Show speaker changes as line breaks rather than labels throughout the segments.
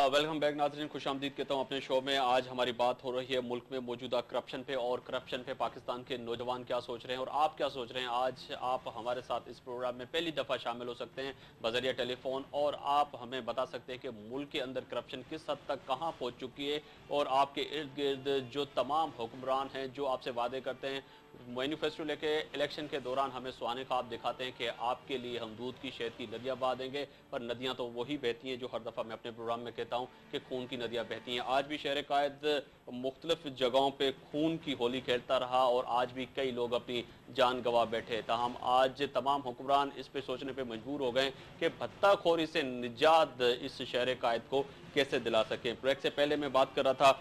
Welcome back नाज़रीन, खुश आमदीद कहता हूँ अपने शो में। आज हमारी बात हो रही है मुल्क में मौजूदा करप्शन पे, और करप्शन पे पाकिस्तान के नौजवान क्या सोच रहे हैं और आप क्या सोच रहे हैं। आज आप हमारे साथ इस प्रोग्राम में पहली दफ़ा शामिल हो सकते हैं बज़रिया टेलीफोन, और आप हमें बता सकते हैं कि मुल्क के अंदर करप्शन किस हद तक कहाँ पहुँच चुकी है, और आपके इर्द गिर्द जो तमाम हुक्मरान हैं जो आपसे वादे करते हैं मैनिफेस्टो लेके इलेक्शन के दौरान हमें सुहाने ख्वाब दिखाते हैं कि आपके लिए हम दूध की शहद की नदियाँ बहा देंगे, पर नदियाँ तो वही बहती हैं जो हर दफ़ा मैं अपने प्रोग्राम में कहता हूँ कि खून की नदियाँ बहती हैं। आज भी शहर कायद मुख्तलिफ जगहों पे खून की होली खेलता रहा और आज भी कई लोग अपनी जान गंवा बैठे। ताहम आज तमाम हुक्मरान इस पे सोचने पे मजबूर हो गए कि भत्ताखोरी से निजात इस शहर कायद को कैसे दिला सकें। ब्रेक से पहले मैं बात कर रहा था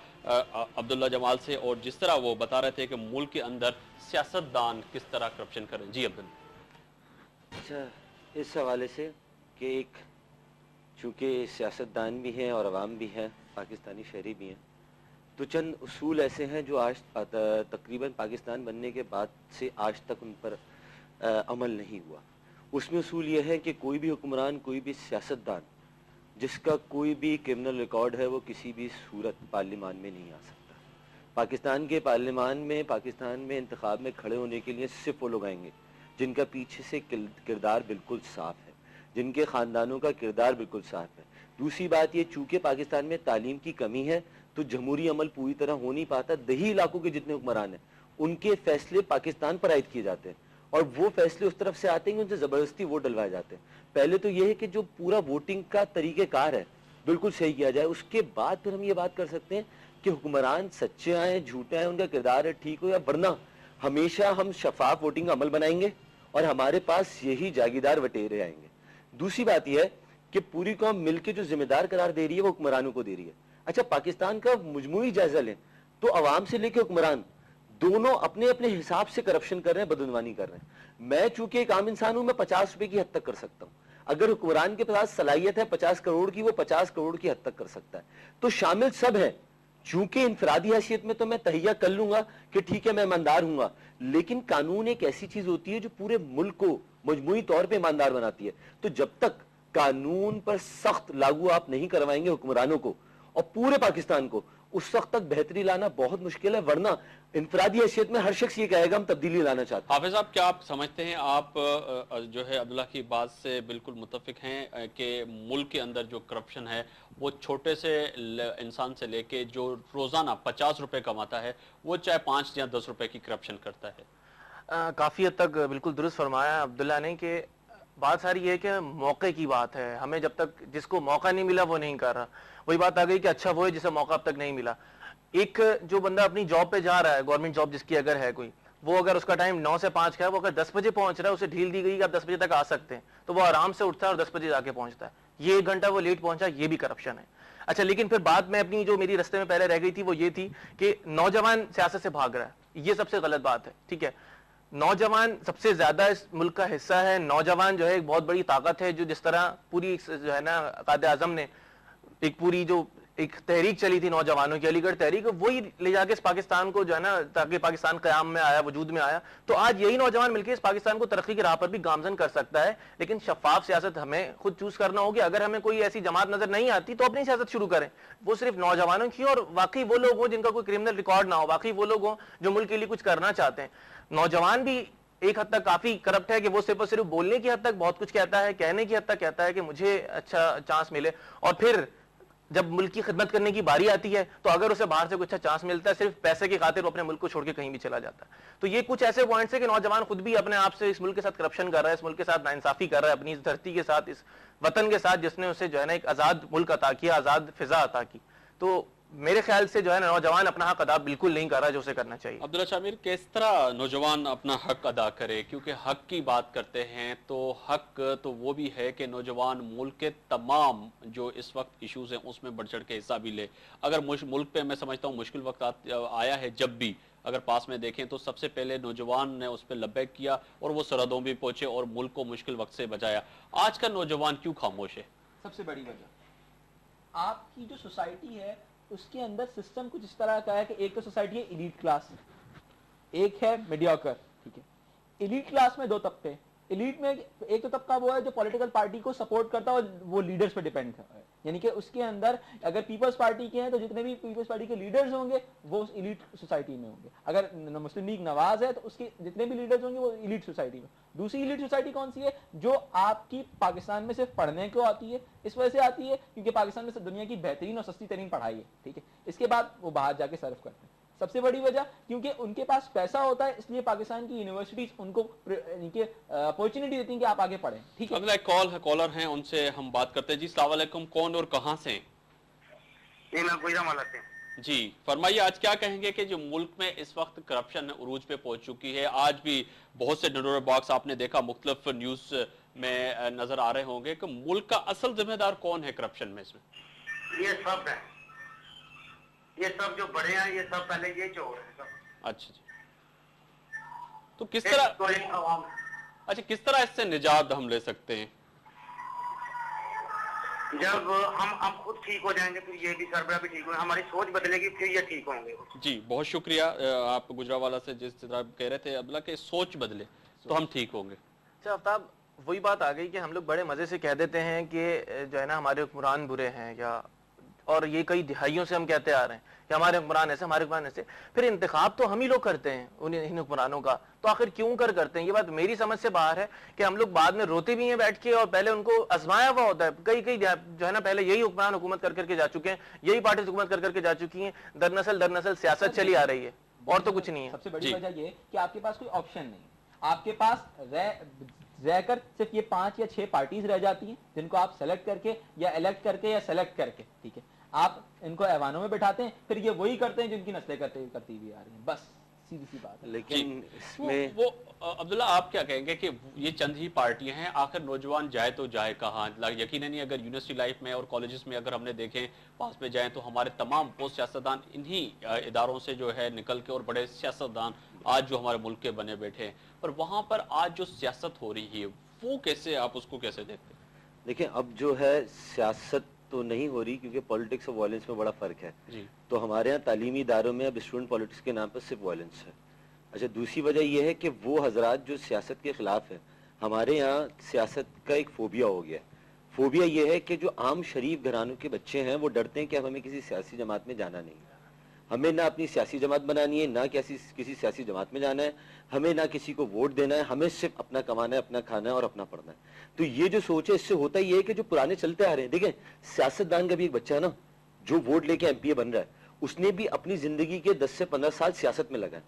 अब्दुल्ला जमाल से, और जिस तरह वो बता रहे थे कि मुल्क के अंदर सियासतदान किस तरह करप्शन करें। जी अब्दुल्ला।
अच्छा, इस हवाले से कि एक चूँकि सियासतदान भी हैं और अवाम भी हैं, पाकिस्तानी शहरी भी हैं, तो चंद उसूल ऐसे हैं जो आज तकरीबन पाकिस्तान बनने के बाद से आज तक उन पर अमल नहीं हुआ। उसमें उसूल ये है कि कोई भी हुक्मरान, कोई भी सियासतदान जिसका कोई भी क्रिमिनल रिकॉर्ड है वो किसी भी सूरत पार्लियामान में नहीं आ सकता। पाकिस्तान के पार्लियामान में, पाकिस्तान में इंतखाब में खड़े होने के लिए सिर्फ वो लोग आएंगे जिनका पीछे से किरदार बिल्कुल साफ है, जिनके ख़ानदानों का किरदार बिल्कुल साफ है। दूसरी बात ये, चूँकि पाकिस्तान में तालीम की कमी है तो जमहूरी अमल पूरी तरह हो नहीं पाता। दही इलाकों के जितने हुक्मरान हैं उनके फैसले पाकिस्तान पर आयद किए जाते हैं, और वो फैसले उस तरफ से आते हैं कि उनसे ज़बरदस्ती वोट डलवाए जाते हैं। पहले तो ये है कि जो पूरा वोटिंग का तरीक़ेकार है बिल्कुल सही किया जाए, उसके बाद फिर हम ये बात कर सकते हैं कि हुक्मरान सच्चे आए झूठे आए, उनका किरदार है ठीक हो, या वरना हमेशा हम शफाफ वोटिंग का अमल बनाएंगे और हमारे पास यही जागीरदार वटेरे आएंगे। दूसरी बात यह है कि पूरी कौम मिलकर जो जिम्मेदार करार दे रही है वो हुक्मरानों को दे रही है। अच्छा, पाकिस्तान का मजमूई जायजा लें तो अवाम से लेकर हुक्मरान दोनों अपने अपने हिसाब से करप्शन कर रहे हैं, बदनवानी कर रहे हैं। मैं चूंकि एक आम इंसान हूं, मैं 50 रुपए की हद तक कर सकता हूं। अगर हुक्मरान के पास सलाहियत है 50 करोड़ की, वो 50 करोड़ की हद तक कर सकता है। तो शामिल सब है। चूंकि इंफरादी हैसियत में तो मैं तहिया कर लूंगा कि ठीक है मैं ईमानदार हूंगा, लेकिन कानून एक ऐसी चीज होती है जो पूरे मुल्क को मजमूई तौर पे ईमानदार बनाती है। तो जब तक कानून पर सख्त लागू आप नहीं करवाएंगे हुक्मरानों को और पूरे पाकिस्तान को, उस वक्त तक बेहतरी लाना बहुत मुश्किल है। वरना इंफरादी हैसियत में हर शख्स ये कहेगा हम तब्दीली लाना चाहते हैं।
हाफिज साहब, क्या आप समझते हैं, आप जो है अब्दुल्ला की बात से बिल्कुल मुत्तफिक हैं कि मुल्क के अंदर जो करप्शन है वो छोटे से इंसान से लेके जो रोजाना 50 रुपए कमाता है वो चाहे 5 या 10 रुपए की करप्शन करता है?
काफ़ी हद तक बिल्कुल दुरुस्त फरमाया अब्दुल्ला ने कि बात सारी ये है कि मौके की बात है। हमें जब तक जिसको मौका नहीं मिला वो नहीं कर रहा। वही बात आ गई कि अच्छा वो है जिसे मौका अब तक नहीं मिला। एक जो बंदा अपनी जॉब पे जा रहा है, गवर्नमेंट जॉब जिसकी अगर है कोई, वो अगर उसका टाइम 9 से 5 का है, वो अगर 10 बजे पहुंच रहा है, उसे ढील दी गई कि आप 10 बजे तक आ सकते हैं, तो वो आराम से उठता है और 10 बजे जाके पहुंचता है। ये 1 घंटा वो लेट पहुंचा, ये भी करप्शन है। अच्छा, लेकिन फिर बात में अपनी जो मेरी रास्ते में पहले रह गई थी वो ये थी कि नौजवान सियासत से भाग रहा है। ये सबसे गलत बात है। ठीक है, नौजवान सबसे ज्यादा इस मुल्क का हिस्सा है। नौजवान जो है एक बहुत बड़ी ताकत है, जो जिस तरह पूरी जो है ना कायदे आजम ने एक पूरी जो एक तहरीक चली थी नौजवानों की, अलीगढ़ तहरीक, वही ले जाके इस पाकिस्तान को जो है ना, ताकि पाकिस्तान क़याम में आया, वजूद में आया। तो आज यही नौजवान मिलकर इस पाकिस्तान को तरक्की की राह पर भी गामजन कर सकता है। लेकिन शफाफ सियासत हमें खुद चूज करना होगी। अगर हमें कोई ऐसी जमात नजर नहीं आती तो अपनी सियासत शुरू करें, वो सिर्फ नौजवानों की, और वाकई वो लोग हों जिनका कोई क्रिमिनल रिकॉर्ड ना हो, वाकई वो लोग हों जो मुल्क के लिए कुछ करना चाहते हैं। नौजवान भी एक हद तक काफी करप्ट है कि वो सिर्फ और सिर्फ बोलने की हद तक बहुत कुछ कहता है, कहने की हद तक कहता है कि मुझे अच्छा चांस मिले, और फिर जब मुल्क की खिदमत करने की बारी आती है तो अगर उसे बाहर से कुछ अच्छा चांस मिलता है, सिर्फ पैसे की खातिर वो अपने मुल्क को छोड़ के कहीं भी चला जाता है। तो ये कुछ ऐसे पॉइंट्स है कि नौजवान खुद भी अपने आप से इस मुल्क के साथ करप्शन कर रहा है, इस मुल्क के साथ नाइंसाफी कर रहा है, अपनी इस धरती के साथ, इस वतन के साथ जिसने उसे जो है ना एक आजाद मुल्क अता किया, आजाद फिजा अता की। तो मेरे ख्याल से जो है नौजवान अपना हक अदा बिल्कुल नहीं कर रहा जो उसे करना चाहिए।
अब्दुल्ला शामिर, किस तरह नौजवान अपना हक अदा करे? क्योंकि हक की बात करते हैं तो हक तो वो भी है कि नौजवान मुल्क के तमाम जो इस वक्त इश्यूज हैं उसमें बढ़ चढ़ के हिस्सा भी ले। अगर मुल्क पे मैं समझता हूँ मुश्किल वक्त आया है, जब भी अगर पास में देखें तो सबसे पहले नौजवान ने उस पर लब्बैक किया और वो सरहदों भी पहुंचे और मुल्क को मुश्किल वक्त से बचाया। आज का नौजवान क्यों खामोश है?
सबसे बड़ी वजह आपकी जो सोसाइटी है उसके अंदर सिस्टम कुछ इस तरह का है कि एक तो सोसाइटी है इलीट क्लास, एक है मीडियोकर। ठीक है, इलीट क्लास में 2 तबके, एलीट में एक तो तबका वो है जो पॉलिटिकल पार्टी को सपोर्ट करता है और वो लीडर्स पे डिपेंड है, यानी कि उसके अंदर अगर पीपल्स पार्टी के हैं तो जितने भी पीपल्स पार्टी के लीडर्स होंगे वो उस इलीट सोसाइटी में होंगे, अगर मुस्लिम लीग नवाज है तो उसके जितने भी लीडर्स होंगे वो इलीट सोसाइटी में। दूसरी इलीट सोसाइटी कौन सी है? जो आपकी पाकिस्तान में सिर्फ पढ़ने को आती है, इस वजह से आती है क्योंकि पाकिस्तान में दुनिया की बेहतरीन और सस्ती तरीन पढ़ाई है, ठीक है। इसके बाद वो बाहर जाके सर्व करते हैं। सबसे बड़ी वजह क्योंकि उनके पास पैसा होता है, इसलिए पाकिस्तान की यूनिवर्सिटीज उनको अपॉर्चुनिटी देती हैं कि आप आगे पढ़ें, ठीक है।
अगला एक कॉलर हैं, उनसे हम बात करते हैं। जी अस्सलाम वालेकुम, कौन और कहां से?
जी मैं गुजरावाला से।
जी फरमाइए, आज क्या कहेंगे कि जो मुल्क में इस वक्त करप्शन उरूज पे पहुंच चुकी है, आज भी बहुत से डोनर बॉक्स आपने देखा मुख्तलिफ न्यूज में नजर आ रहे होंगे कि मुल्क का असल जिम्मेदार कौन है करप्शन में? इसमें
ये सब है, ये सब जो बड़े हैं ये सब पहले ये चोर है सब।
अच्छा जी, तो किस तरह किस तरह इससे निजात हम ले सकते हैं?
जब हम खुद ठीक हो जाएंगे फिर ये भी सरबराह भी ठीक होगा, हमारी सोच बदलेगी फिर ये ठीक होंगे।
जी बहुत शुक्रिया, आप गुजरावाला से जिस तरह कह रहे थे अब्दुल्ला के सोच बदले तो हम ठीक होंगे।
अच्छा आफ्ताब, वही बात आ गई कि हम लोग बड़े मजे से कह देते हैं कि जो है ना हमारे हुक्मरान बुरे हैं, या और ये कई दिहाइयों से हम कहते आ रहे हैं कि हमारे हुक्मरान ऐसे, हमारे हुक्मरान ऐसे, फिर इंतखाब तो हम ही लोग करते हैं इन हुक्मरानों का, तो आखिर क्यों करते हैं? ये बात मेरी समझ से बाहर है कि हम लोग बाद में रोते भी हैं बैठ के, और पहले उनको आजमाया हुआ होता है। कई जो है ना पहले यही हुक्मरान हुकूमत कर करके जा चुके हैं, यही पार्टी हुकूमत कर करके जा चुकी हैं, दर नस्ल सियासत चली आ रही है और तो कुछ नहीं है।
सबसे बड़ी वजह ये कि आपके पास कोई ऑप्शन नहीं, आपके पास रहकर सिर्फ ये 5 या 6 पार्टीज रह जाती हैं जिनको आप सेलेक्ट करके या इलेक्ट करके या सेलेक्ट करके, ठीक है, आप इनको ऐवानों में बैठाते हैं, फिर ये वही करते हैं जिनकी नस्लें करती हुई आ रही हैं, बस सीधी सी बात है।
लेकिन इसमें
वो अब्दुल्ला आप क्या कहेंगे कि ये चंद ही पार्टियां हैं, आखिर नौजवान जाए तो जाए कहाँ? यकीनन नहीं, अगर यूनिवर्सिटी लाइफ में और कॉलेजेस में अगर हमने देखें पास में जाएं तो हमारे तमाम पोस्ट सियासतदान इन्हीं इदारों से जो है निकल के, और बड़े सियासतदान आज जो हमारे मुल्क के बने बैठे हैं, और वहाँ पर आज जो सियासत हो रही है वो कैसे, आप उसको कैसे देखते हैं?
देखिए अब जो है सियासत तो नहीं हो रही क्योंकि पॉलिटिक्स और वायलेंस में बड़ा फ़र्क है
जी।
तो हमारे यहाँ तालीमी इदारों में अब स्टूडेंट पॉलिटिक्स के नाम पर सिर्फ वायलेंस है। अच्छा, दूसरी वजह यह है कि वो हजरात जो सियासत के खिलाफ है, हमारे यहाँ सियासत का एक फोबिया हो गया है। फोबिया यह है कि जो आम शरीफ घरानों के बच्चे हैं वो डरते हैं कि अब हमें किसी सियासी जमात में जाना नहीं है, हमें ना अपनी सियासी जमात बनानी है, ना किसी सियासी जमात में जाना है, हमें ना किसी को वोट देना है, हमें सिर्फ अपना कमाना है, अपना खाना है और अपना पढ़ना है। तो ये जो सोच है, इससे होता ये है कि जो पुराने चलते आ रहे हैं, देखें सियासतदान का भी एक बच्चा है ना जो वोट लेके एमपीए बन रहा है, उसने भी अपनी जिंदगी के 10 से 15 साल सियासत में लगाए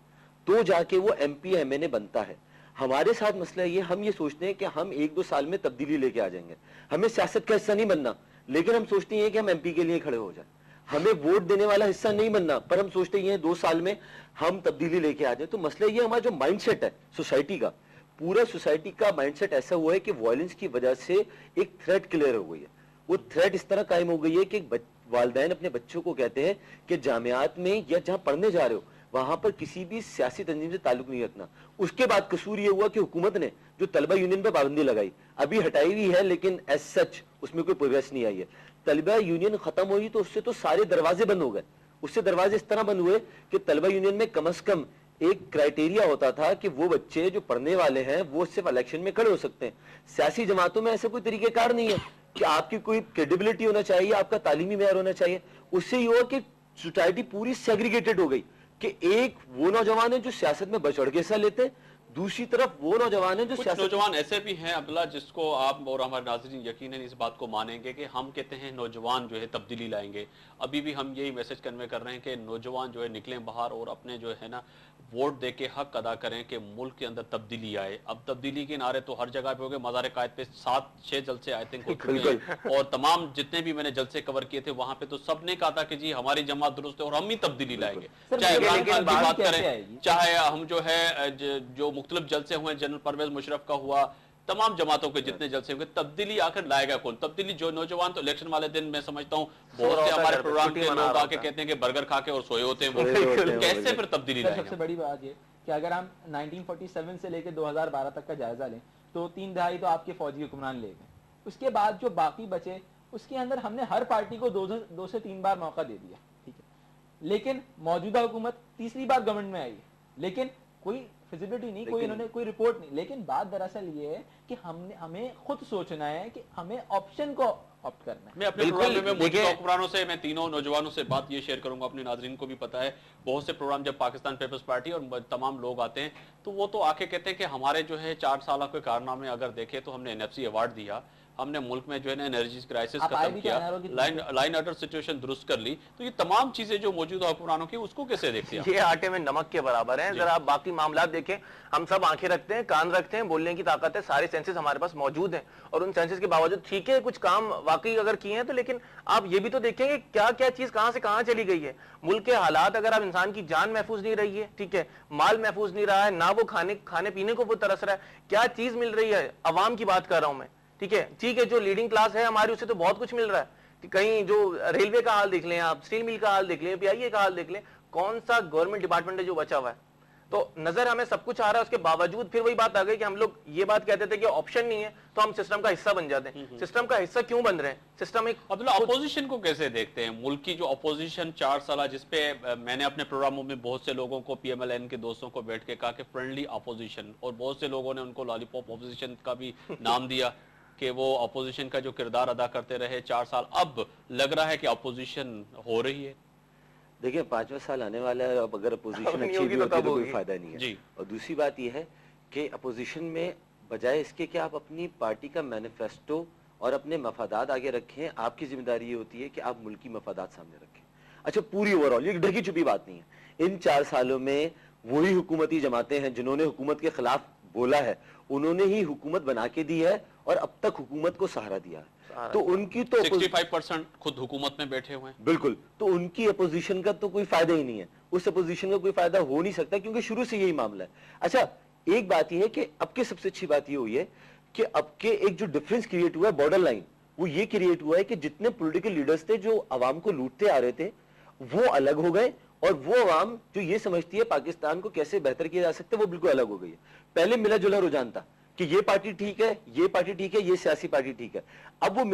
तो जाके वो एमपी एमएनए बनता है। हमारे साथ मसला ये, हम ये सोचते हैं कि हम 1-2 साल में तब्दीली लेके आ जाएंगे, हमें सियासत का हिस्सा नहीं बनना, लेकिन हम सोचते हैं कि हम एमपी के लिए खड़े हो जाए, हमें वोट देने वाला हिस्सा नहीं बनना, पर हम सोचते हैं 2 साल में हम तब्दीली लेके आ जाए। तो मसला ये, हमारा जो माइंडसेट है सोसाइटी का, पूरा सोसाइटी का माइंडसेट ऐसा हुआ है कि वायलेंस की वजह से एक थ्रेट क्लियर हो गई है। वो थ्रेट इस तरह कायम हो गई है कि वालिदैन अपने बच्चों को कहते हैं कि जामियात में या जहां पढ़ने जा रहे हो वहां पर किसी भी सियासी तंजीम से ताल्लुक नहीं रखना। उसके बाद कसूर ये हुआ कि हुकूमत ने जो तलबा यूनियन पर पाबंदी लगाई, अभी हटाई हुई है लेकिन एज सच उसमें कोई प्रोग्रेस नहीं आई है। तलबा यूनियन खत्म हुई तो उससे तो सारे दरवाजे बंद हो गए, उससे दरवाजे इस तरह बंद हुए कि तलबा यूनियन में कम से कम एक क्राइटेरिया होता था कि वो बच्चे जो पढ़ने वाले हैं वो सिर्फ इलेक्शन में खड़े हो सकते हैं। सियासी जमातों में ऐसा कोई तरीकेकार नहीं है कि आपकी कोई क्रेडिबिलिटी होना चाहिए, आपका तालीमी मेयार होना चाहिए। उससे ये हुआ कि सोसाइटी पूरी सेग्रीगेटेड हो गई कि एक वो नौजवान है जो सियासत में बढ़ चढ़ के हिस्सा लेते, दूसरी तरफ वो नौजवान है जो
कुछ नौजवान ऐसे भी हैं अब्दुल्ला जिसको आप और हमारे नाज़रीन यकीनन इस बात को मानेंगे कि हम कहते हैं नौजवान जो है तब्दीली लाएंगे। अभी भी हम यही मैसेज कन्वे कर रहे हैं कि नौजवान जो है निकलें बाहर और अपने जो है ना वोट दे के हक अदा करें कि मुल्क के अंदर तब्दीली आए। अब तब्दीली के नारे तो हर जगह पे हो गए, मज़ार कायद पे 7-6 जलसे आई थिंक हो चुके हैं, और तमाम जितने भी मैंने जलसे कवर किए थे वहां पे तो सबने कहा था कि जी हमारी जमात दुरुस्त है और हम ही तब्दीली लाएंगे। चाहे इमरान खान की बात करें, चाहे हम जो है जो मुख्तलिफ जलसे हुए, जनरल परवेज मुशर्रफ का हुआ, तमाम जमातों के जितने जलसे होंगे, तब्दीली आखिर लाएगा कौन? तब्दीली जो नौजवान तो इलेक्शन वाले दिन मैं समझता हूँ बहुत से हमारे प्रोग्राम के लोग आके कहते हैं कि बर्गर खा के और सोए होते हैं, वो कैसे फिर तब्दीली लाएगा?
सबसे बड़ी बात ये कि अगर हम 1947 से लेकर 2012 तक का जायजा लें तो 3 दहाई तो आपके फौजी हुक्मरान ले गए, उसके बाद जो बाकी बचे उसके अंदर हमने हर पार्टी को 2 से 3 बार मौका दे दिया, ठीक है, लेकिन मौजूदा हुकूमत तीसरी बार गवर्नमेंट में आई, लेकिन कोई फिजिबिलिटी नहीं, कोई इन्होंने कोई रिपोर्ट नहीं, लेकिन बात दरअसल ये है कि हमें खुद सोचना है कि हमें ऑप्शन को ऑप्ट करना है।
मैं अपने प्रोग्राम में मौजूदा हुक्मरानों से, मैं तीनों नौजवानों से बात ये शेयर करूंगा, अपने नाजरीन को भी पता है, बहुत से प्रोग्राम जब पाकिस्तान पीपल्स पार्टी और तमाम लोग आते हैं तो वो तो आके कहते हैं कि हमारे जो है 4 साल के कारनामे अगर देखें तो हमने NFC अवार्ड दिया, हमने मुल्क में जो है ना एनर्जी क्राइसिस खत्म किया, लाइन ऑर्डर सिचुएशन दुरुस्त कर ली, तो ये तमाम चीजें जो मौजूदा हुक्मरानों की उसको कैसे देखते हैं?
ये आटे में नमक के बराबर है। जरा आप बाकी मामला देखें, हम सब आंखें रखते हैं, कान रखते हैं, बोलने की ताकत है, सारे सेंसेस हमारे पास मौजूद हैं और उन सेंसेस के बावजूद ठीक है कुछ काम वाकई अगर किए हैं तो, लेकिन आप ये भी तो देखेंगे क्या क्या चीज कहां से कहां चली गई है। मुल्क के हालात, अगर आप इंसान की जान महफूज नहीं रही है, ठीक है, माल महफूज नहीं रहा है, ना वो खाने पीने को वो तरस रहा है, क्या चीज मिल रही है? अवाम की बात कर रहा हूं मैं, ठीक है, जो लीडिंग क्लास है हमारी उससे तो बहुत कुछ मिल रहा है। कहीं जो रेलवे का हाल देख लें आप, स्टील मिल का हाल देख लें, PIA का हाल देख लें, कौन सा गवर्नमेंट डिपार्टमेंट है जो बचा हुआ है? तो नजर हमें सब कुछ आ रहा है, उसके बावजूद फिर वही बात आ गई कि हम लोग ये बात कहते थे कि ऑप्शन नहीं है तो हम सिस्टम का हिस्सा बन जाते हैं। सिस्टम का हिस्सा क्यों बन रहे हैं? सिस्टम एक
अब्दुल्ला, अपोजिशन को कैसे देखते हैं? मुल्क की जो अपोजिशन 4 साल, जिसपे मैंने अपने प्रोग्रामों में बहुत से लोगों को, PMLN के दोस्तों को बैठ के कहा कि फ्रेंडली अपोजिशन, और बहुत से लोगों ने उनको लॉलीपॉप अपोजिशन का भी नाम दिया कि वो अपोजिशन का जो किरदार अदा करते रहे 4 साल, अब लग रहा है कि अपोजिशन हो रही है।
देखिए 5वां साल आने वाला है, अब अगर अपोजिशन अच्छी भी होती है तो कोई फायदा नहीं है। और दूसरी बात यह है कि अपोजिशन में बजाय इसके कि आप अपनी पार्टी का मैनिफेस्टो और अपने मफादात आगे रखें, आपकी जिम्मेदारी ये होती है कि आप मुल्की मफादात सामने रखें। अच्छा, पूरी ओवरऑल ये ढकी छुपी बात नहीं है। इन 4 सालों में वही हुकूमती जमातें हैं जिन्होंने हुकूमत के खिलाफ बोला है, उन्होंने ही हुकूमत बना के दी है और अब तक हुकूमत को सहारा दिया है। तो उनकी तो
65% खुद हुकूमत में बैठे हुए हैं।
बिल्कुल, तो उनकी अपोजिशन का तो कोई फायदा ही नहीं है, उस अपोजिशन का कोई फायदा हो नहीं सकता क्योंकि शुरू से यही मामला है। अच्छा, एक बात यह है कि अब के सबसे अच्छी बात यह हुई है कि अब के एक जो डिफरेंस क्रिएट हुआ है बॉर्डर लाइन, वो ये क्रिएट हुआ है कि जितने पॉलिटिकल लीडर्स थे जो आवाम को लूटते आ रहे थे वो अलग हो गए, और वो आवाम जो ये समझती है पाकिस्तान को कैसे बेहतर किया जा सकता है वो बिल्कुल अलग हो गई है। पहले मिला जुला रुझान था कि ये पार्टी ठीक है, ये पार्टी ठीक है, ये सियासी पार्टी ठीक है, अब वो